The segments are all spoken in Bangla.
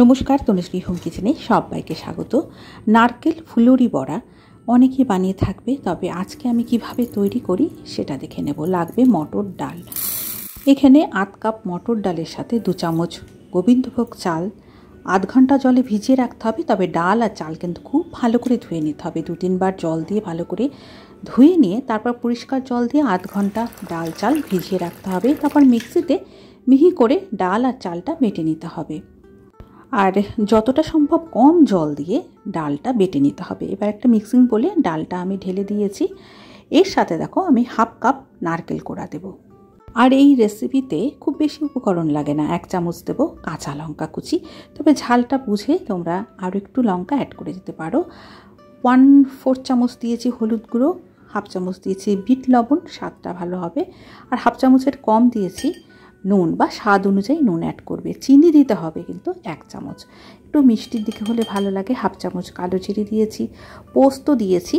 নমস্কার, তনুশ্রী হোম কিচেনে সবাইকে স্বাগত। নারকেল ফুলুরি বড়া অনেকেই বানিয়ে থাকবে, তবে আজকে আমি কিভাবে তৈরি করি সেটা দেখে নেব। লাগবে মটর ডাল। এখানে আধ কাপ মটর ডালের সাথে 2 চামচ গোবিন্দভোগ চাল 8 ঘন্টা জলে ভিজিয়ে রাখতে হবে। তবে ডাল আর চাল কিন্তু খুব ভালো করে ধুয়ে নিতে হবে। 2-3 বার জল দিয়ে ভালো করে ধুয়ে নিয়ে তারপর পরিষ্কার জল দিয়ে 8 ঘন্টা ডাল চাল ভিজিয়ে রাখতে হবে। তারপর মিক্সিতে মিহি করে ডাল আর চালটা বেটে নিতে হবে। আর যতটা সম্ভব কম জল দিয়ে ডালটা বেটে নিতে হবে। এবার একটা মিক্সিং বলে ডালটা আমি ঢেলে দিয়েছি। এর সাথে দেখো আমি হাফ কাপ নারকেল কোড়া দেব। আর এই রেসিপিতে খুব বেশি উপকরণ লাগে না। 1 চামচ দেব কাঁচা লঙ্কা কুচি, তবে ঝালটা বুঝে তোমরা আরও একটু লঙ্কা অ্যাড করে দিতে পারো। 1/4 চামচ দিয়েছি হলুদ গুঁড়ো, হাফ চামচ দিয়েছি বিট লবণ, স্বাদটা ভালো হবে। আর হাফ চামচের কম দিয়েছি নুন, বা স্বাদ অনুযায়ী নুন অ্যাড করবে। চিনি দিতে হবে কিন্তু 1 চামচ, একটু মিষ্টির দিকে হলে ভালো লাগে। হাফ চামচ কালো জিরে দিয়েছি। পোস্ত দিয়েছি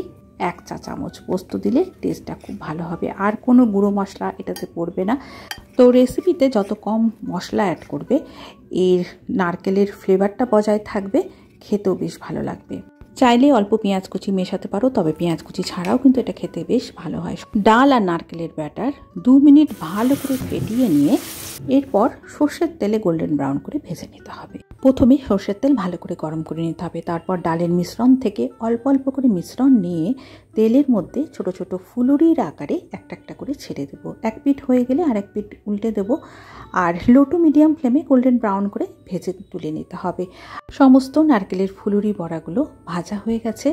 1 চা চামচ। পোস্ত দিলে টেস্টটা খুব ভালো হবে। আর কোনো গুঁড়ো মশলা এটাতে পড়বে না। তো রেসিপিতে যত কম মশলা অ্যাড করবে এর নারকেলের ফ্লেভারটা বজায় থাকবে, খেতেও বেশ ভালো লাগবে। চাইলে অল্প পেঁয়াজ কুচি মেশাতে পারো, তবে পেঁয়াজ কুচি ছাড়াও কিন্তু এটা খেতে বেশ ভালো হয়। ডাল আর নারকেলের ব্যাটার 2 মিনিট ভালো করে ফেটিয়ে নিয়ে এরপর সর্ষের তেলে গোল্ডেন ব্রাউন করে ভেজে নিতে হবে। প্রথমে সর্ষের তেল ভালো করে গরম করে নিতে হবে। তারপর ডালের মিশ্রণ থেকে অল্প অল্প করে মিশ্রণ নিয়ে তেলের মধ্যে ছোট ছোট ফুলুরির আকারে একটা একটা করে ছেড়ে দেবো। এক পিঠ হয়ে গেলে আর এক পিঠ উল্টে দেবো। আর লো টু মিডিয়াম ফ্লেমে গোল্ডেন ব্রাউন করে ভেজে তুলে নিতে হবে। সমস্ত নারকেলের ফুলুরি বড়াগুলো ভাজা হয়ে গেছে।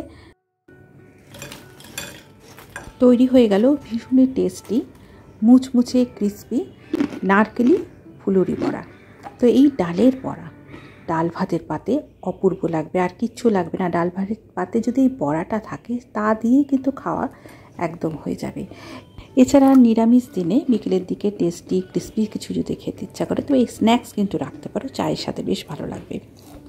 তৈরি হয়ে গেল ভীষণই টেস্টি মুচমুচে ক্রিসপি নারকেলি ফুলুরি বড়া। তো এই ডালের বড়া ডাল ভাতের পাতে অপূর্ব লাগবে, আর কিচ্ছু লাগবে না। ডাল ভাতের পাতে যদি এই বড়াটা থাকে তা দিয়েই কিন্তু খাওয়া একদম হয়ে যাবে। এছাড়া নিরামিষ দিনে বিকেলের দিকে টেস্টি ক্রিসপি কিছু যদি খেতে ইচ্ছা করে তো এই স্ন্যাক্স কিন্তু রাখতে পারো, চায়ের সাথে বেশ ভালো লাগবে।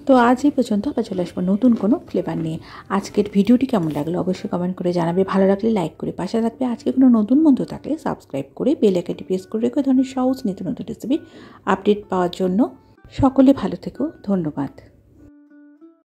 তো আজ এই পর্যন্ত, আবার চলে আসবো নতুন কোনো ফ্লেভার নিয়ে। আজকের ভিডিওটি কেমন লাগলো অবশ্যই কমেন্ট করে জানাবে। ভালো লাগলে লাইক করে পাশে থাকবে। আজকে কোনো নতুন বন্ধু থাকলে সাবস্ক্রাইব করে বেল আইকনটি প্রেস করে রেখে ধরনের সহজ নিত্য নতুন রেসিপি আপডেট পাওয়ার জন্য। সকলে ভালো থেকো, ধন্যবাদ।